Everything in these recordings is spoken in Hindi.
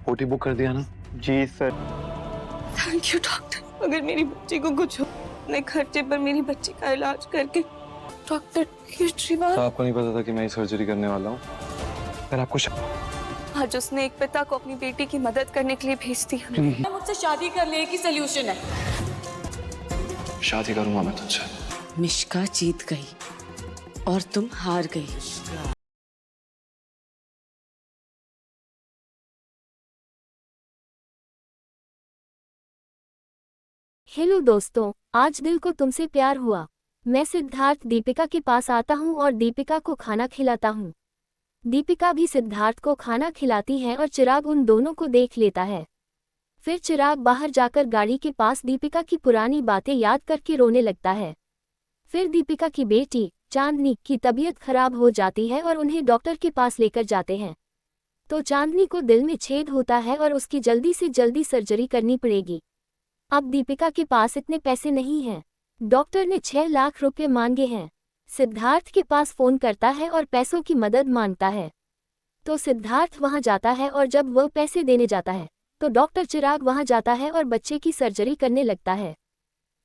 ओटी बुक कर दिया ना? जी सर। Thank you doctor. अगर मेरी बच्ची को कुछ हो, मैं खर्चे पर मेरी बच्ची का इलाज करके। डॉक्टर केजरीवाल, तो आपको नहीं पता था कि मैं ये सर्जरी करने वाला हूँ? अगर आपको आज उसने एक पिता को अपनी बेटी की मदद करने के लिए भेज दिया। मुझसे शादी कर ले की सलूशन है। शादी करूंगा मैं तुझसे। मिष्का जीत गई और तुम हार गई। हेलो दोस्तों, आज दिल को तुमसे प्यार हुआ। मैं सिद्धार्थ दीपिका के पास आता हूँ और दीपिका को खाना खिलाता हूँ। दीपिका भी सिद्धार्थ को खाना खिलाती है और चिराग उन दोनों को देख लेता है। फिर चिराग बाहर जाकर गाड़ी के पास दीपिका की पुरानी बातें याद करके रोने लगता है। फिर दीपिका की बेटी चांदनी की तबीयत खराब हो जाती है और उन्हें डॉक्टर के पास लेकर जाते हैं। तो चांदनी को दिल में छेद होता है और उसकी जल्दी से जल्दी सर्जरी करनी पड़ेगी। अब दीपिका के पास इतने पैसे नहीं हैं। डॉक्टर ने 6 लाख रुपए मांगे हैं। सिद्धार्थ के पास फोन करता है और पैसों की मदद मांगता है। तो सिद्धार्थ वहां जाता है और जब वह पैसे देने जाता है तो डॉक्टर चिराग वहां जाता है और बच्चे की सर्जरी करने लगता है।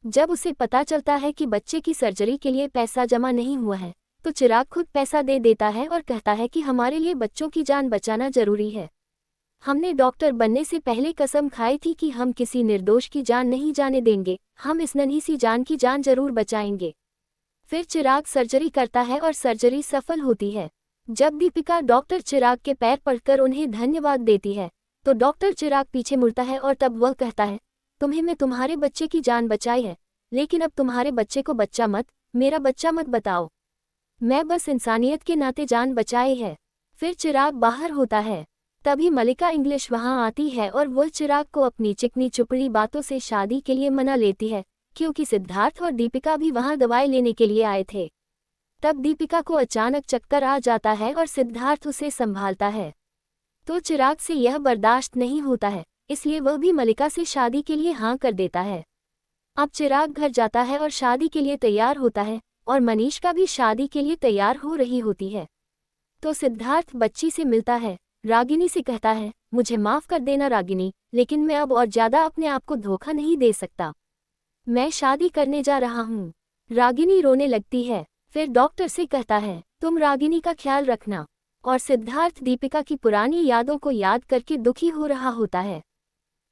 जब उसे पता चलता है कि बच्चे की सर्जरी के लिए पैसा जमा नहीं हुआ है तो चिराग खुद पैसा दे देता है और कहता है कि हमारे लिए बच्चों की जान बचाना जरूरी है। हमने डॉक्टर बनने से पहले कसम खाई थी कि हम किसी निर्दोष की जान नहीं जाने देंगे। हम इस नन्ही सी जान की जान जरूर बचाएंगे। फिर चिराग सर्जरी करता है और सर्जरी सफल होती है। जब दीपिका डॉक्टर चिराग के पैर पड़कर उन्हें धन्यवाद देती है तो डॉक्टर चिराग पीछे मुड़ता है और तब वह कहता है, तुम्हें मैं तुम्हारे बच्चे की जान बचाई है, लेकिन अब तुम्हारे बच्चे को बच्चा मत, मेरा बच्चा मत बताओ। मैं बस इंसानियत के नाते जान बचाई है। फिर चिराग बाहर होता है। तभी मलिका इंग्लिश वहां आती है और वह चिराग को अपनी चिकनी चुपड़ी बातों से शादी के लिए मना लेती है, क्योंकि सिद्धार्थ और दीपिका भी वहां दवाई लेने के लिए आए थे। तब दीपिका को अचानक चक्कर आ जाता है और सिद्धार्थ उसे संभालता है। तो चिराग से यह बर्दाश्त नहीं होता है, इसलिए वह भी मलिका से शादी के लिए हाँ कर देता है। अब चिराग घर जाता है और शादी के लिए तैयार होता है और मनीषा भी शादी के लिए तैयार हो रही होती है। तो सिद्धार्थ बच्ची से मिलता है। रागिनी से कहता है, मुझे माफ कर देना रागिनी, लेकिन मैं अब और ज्यादा अपने आप को धोखा नहीं दे सकता। मैं शादी करने जा रहा हूँ। रागिनी रोने लगती है। फिर डॉक्टर से कहता है, तुम रागिनी का ख्याल रखना। और सिद्धार्थ दीपिका की पुरानी यादों को याद करके दुखी हो रहा होता है।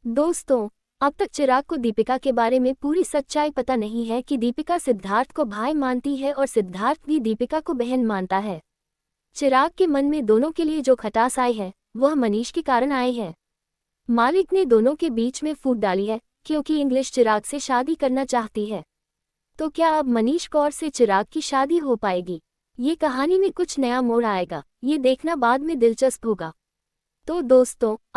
दोस्तों, अब तक चिराग को दीपिका के बारे में पूरी सच्चाई पता नहीं है कि दीपिका सिद्धार्थ को भाई मानती है और सिद्धार्थ भी दीपिका को बहन मानता है। चिराग के मन में दोनों के लिए जो खटास आई है वह मनीष के कारण आई है। मालिक ने दोनों के बीच में फूट डाली है, क्योंकि इंग्लिश चिराग से शादी करना चाहती है। तो क्या अब मनीष कौर से चिराग की शादी हो पाएगी? ये कहानी में कुछ नया मोड़ आएगा, ये देखना बाद में दिलचस्प होगा। तो दोस्तों,